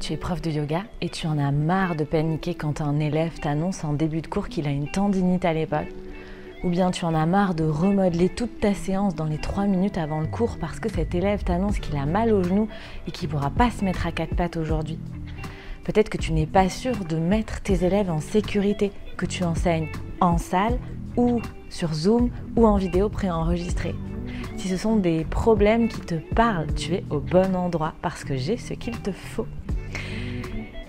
Tu es prof de yoga et tu en as marre de paniquer quand un élève t'annonce en début de cours qu'il a une tendinite à l'épaule. Ou bien tu en as marre de remodeler toute ta séance dans les 3 minutes avant le cours parce que cet élève t'annonce qu'il a mal au genou et qu'il ne pourra pas se mettre à 4 pattes aujourd'hui. Peut-être que tu n'es pas sûr de mettre tes élèves en sécurité, que tu enseignes en salle ou sur Zoom ou en vidéo préenregistrée. Si ce sont des problèmes qui te parlent, tu es au bon endroit parce que j'ai ce qu'il te faut.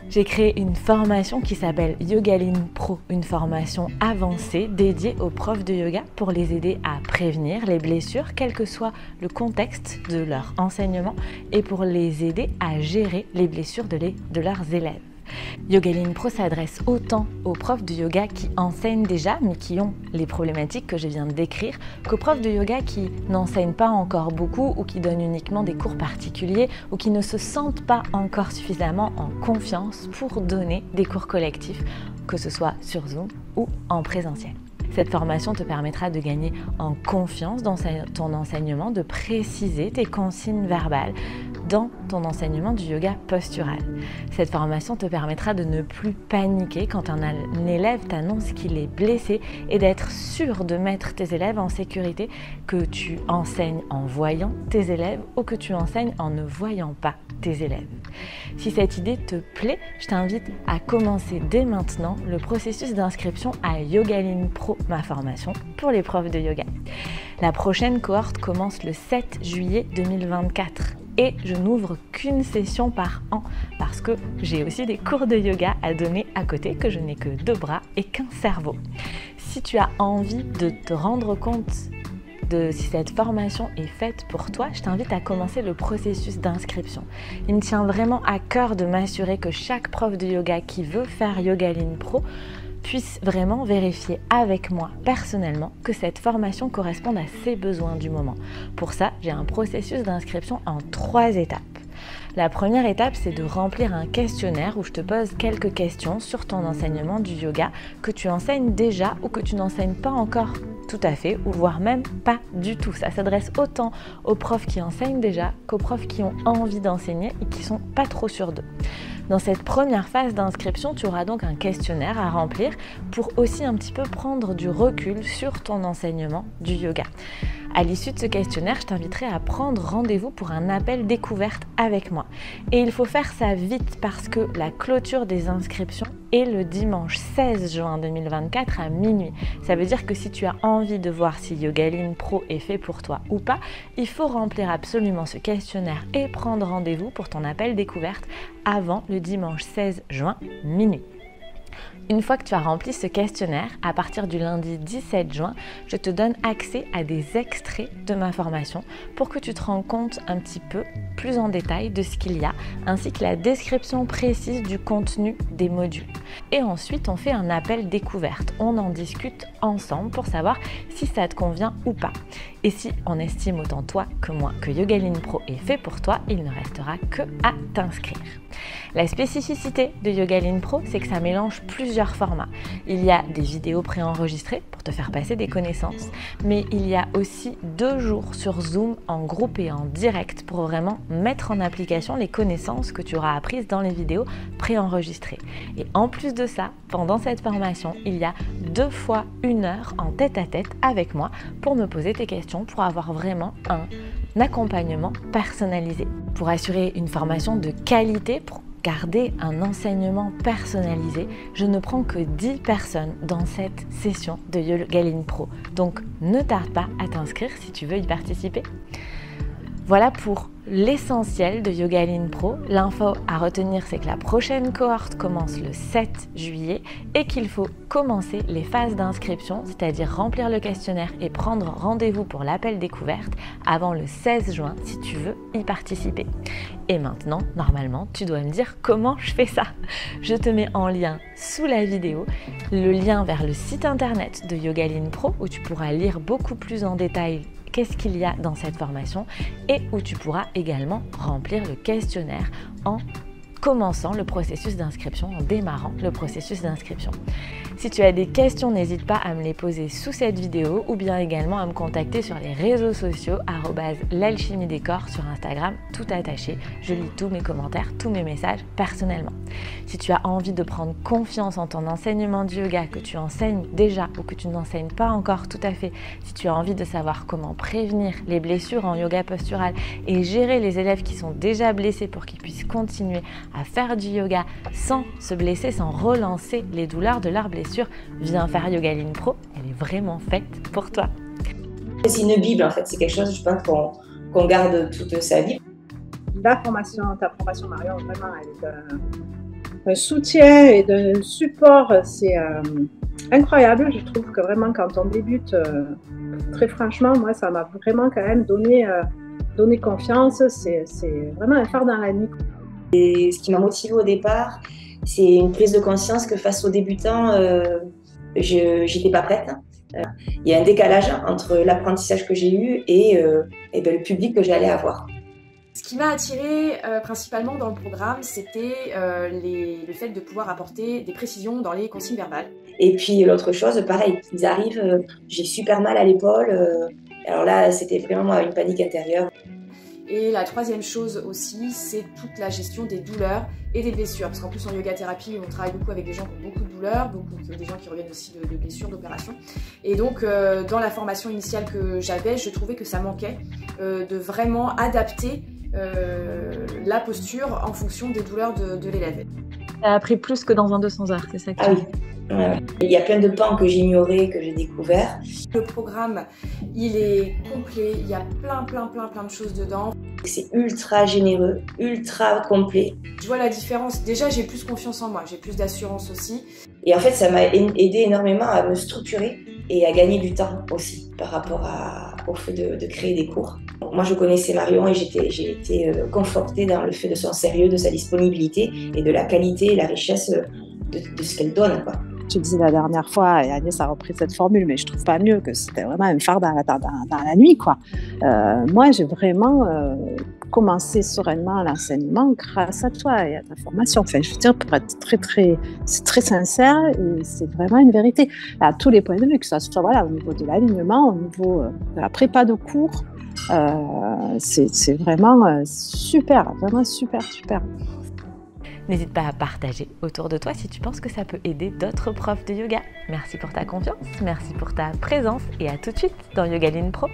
J'ai créé une formation qui s'appelle Yogaline Pro, une formation avancée dédiée aux profs de yoga pour les aider à prévenir les blessures, quel que soit le contexte de leur enseignement, et pour les aider à gérer les blessures de leurs élèves. Yogaline Pro s'adresse autant aux profs de yoga qui enseignent déjà mais qui ont les problématiques que je viens de décrire qu'aux profs de yoga qui n'enseignent pas encore beaucoup ou qui donnent uniquement des cours particuliers ou qui ne se sentent pas encore suffisamment en confiance pour donner des cours collectifs, que ce soit sur Zoom ou en présentiel. Cette formation te permettra de gagner en confiance dans ton enseignement, de préciser tes consignes verbales dans ton enseignement du yoga postural. Cette formation te permettra de ne plus paniquer quand un élève t'annonce qu'il est blessé et d'être sûr de mettre tes élèves en sécurité, que tu enseignes en voyant tes élèves ou que tu enseignes en ne voyant pas tes élèves. Si cette idée te plaît, je t'invite à commencer dès maintenant le processus d'inscription à Yogaline Pro, ma formation pour les profs de yoga. La prochaine cohorte commence le 7 juillet 2024 et je n'ouvre qu'une session par an parce que j'ai aussi des cours de yoga à donner à côté, que je n'ai que 2 bras et qu'un cerveau. Si tu as envie de te rendre compte de si cette formation est faite pour toi, je t'invite à commencer le processus d'inscription. Il me tient vraiment à cœur de m'assurer que chaque prof de yoga qui veut faire Yogaline Pro puisse vraiment vérifier avec moi personnellement que cette formation corresponde à ses besoins du moment. Pour ça, j'ai un processus d'inscription en 3 étapes. La première étape, c'est de remplir un questionnaire où je te pose quelques questions sur ton enseignement du yoga que tu enseignes déjà ou que tu n'enseignes pas encore tout à fait, ou voire même pas du tout. Ça s'adresse autant aux profs qui enseignent déjà qu'aux profs qui ont envie d'enseigner et qui sont pas trop sûrs d'eux. Dans cette première phase d'inscription, tu auras donc un questionnaire à remplir pour aussi un petit peu prendre du recul sur ton enseignement du yoga. À l'issue de ce questionnaire, je t'inviterai à prendre rendez-vous pour un appel découverte avec moi. Et il faut faire ça vite parce que la clôture des inscriptions est le dimanche 16 juin 2024 à minuit. Ça veut dire que si tu as envie de voir si Yogaline Pro est fait pour toi ou pas, il faut remplir absolument ce questionnaire et prendre rendez-vous pour ton appel découverte avant le dimanche 16 juin minuit. Une fois que tu as rempli ce questionnaire, à partir du lundi 17 juin, je te donne accès à des extraits de ma formation pour que tu te rends compte un petit peu plus en détail de ce qu'il y a, ainsi que la description précise du contenu des modules. Et ensuite, on fait un appel découverte. On en discute ensemble pour savoir si ça te convient ou pas. Et si on estime autant toi que moi que Yogaline Pro est fait pour toi, il ne restera que à t'inscrire. La spécificité de Yogaline Pro, c'est que ça mélange plusieurs formats. Il y a des vidéos préenregistrées pour te faire passer des connaissances, mais il y a aussi 2 jours sur Zoom en groupe et en direct pour vraiment mettre en application les connaissances que tu auras apprises dans les vidéos préenregistrées. Et en plus de ça, pendant cette formation, il y a 2 fois 1 heure en tête-à-tête avec moi pour me poser tes questions, pour avoir vraiment un accompagnement personnalisé. Pour assurer une formation de qualité, pour garder un enseignement personnalisé, je ne prends que 10 personnes dans cette session de Yogaline Pro. Donc ne tarde pas à t'inscrire si tu veux y participer. Voilà pour l'essentiel de Yogaline Pro. L'info à retenir, c'est que la prochaine cohorte commence le 7 juillet et qu'il faut commencer les phases d'inscription, c'est-à-dire remplir le questionnaire et prendre rendez-vous pour l'appel découverte avant le 16 juin si tu veux y participer. Et maintenant, normalement, tu dois me dire comment je fais ça. Je te mets en lien sous la vidéo le lien vers le site internet de Yogaline Pro où tu pourras lire beaucoup plus en détail qu'est-ce qu'il y a dans cette formation et où tu pourras également remplir le questionnaire en commençant le processus d'inscription, en démarrant le processus d'inscription. Si tu as des questions, n'hésite pas à me les poser sous cette vidéo ou bien également à me contacter sur les réseaux sociaux @l'alchimie-des-corps sur Instagram, tout attaché. Je lis tous mes commentaires, tous mes messages personnellement. Si tu as envie de prendre confiance en ton enseignement du yoga, que tu enseignes déjà ou que tu n'enseignes pas encore tout à fait, si tu as envie de savoir comment prévenir les blessures en yoga postural et gérer les élèves qui sont déjà blessés pour qu'ils puissent continuer à faire du yoga sans se blesser, sans relancer les douleurs de leurs blessures, viens faire Yogaline Pro, elle est vraiment faite pour toi. C'est une Bible en fait, c'est quelque chose je pense qu'on garde toute sa vie. Ta formation Marion, vraiment, elle est d'un soutien et d'un support, c'est incroyable. Je trouve que vraiment quand on débute, très franchement, moi ça m'a vraiment quand même donné confiance, c'est vraiment un phare dans la nuit. Et ce qui m'a motivée au départ, c'est une prise de conscience que face aux débutants, je n'étais pas prête. Il y a un décalage entre l'apprentissage que j'ai eu et le public que j'allais avoir. Ce qui m'a attirée principalement dans le programme, c'était le fait de pouvoir apporter des précisions dans les consignes verbales. Et puis l'autre chose, pareil, ils arrivent, j'ai super mal à l'épaule. Alors là, c'était vraiment une panique intérieure. Et la troisième chose aussi, c'est toute la gestion des douleurs et des blessures. Parce qu'en plus, en yoga thérapie, on travaille beaucoup avec des gens qui ont beaucoup de douleurs, des gens qui reviennent aussi de blessures, d'opérations. Et donc, dans la formation initiale que j'avais, je trouvais que ça manquait de vraiment adapter la posture en fonction des douleurs de l'élève. Tu as appris plus que dans un 200 heures, c'est ça que tu dis? Ouais. Il y a plein de pans que j'ignorais, que j'ai découvert. Le programme, il est complet, il y a plein de choses dedans. C'est ultra généreux, ultra complet. Je vois la différence. Déjà, j'ai plus confiance en moi, j'ai plus d'assurance aussi. Et en fait, ça m'a aidé énormément à me structurer et à gagner du temps aussi par rapport au fait de créer des cours. Moi, je connaissais Marion et j'ai été confortée dans le fait de son sérieux, de sa disponibilité et de la qualité et la richesse de ce qu'elle donne, quoi. Je disais la dernière fois, et Agnès a repris cette formule, mais je trouve pas mieux, que c'était vraiment un phare dans la nuit, quoi. Moi, j'ai vraiment commencé sereinement l'enseignement grâce à toi et à ta formation. Enfin, je veux dire, pour être c'est très sincère et c'est vraiment une vérité à tous les points de vue, que ça soit voilà, au niveau de l'alignement, au niveau de la prépa de cours. C'est vraiment super, vraiment super. N'hésite pas à partager autour de toi si tu penses que ça peut aider d'autres profs de yoga. Merci pour ta confiance, merci pour ta présence et à tout de suite dans Yogaline Pro.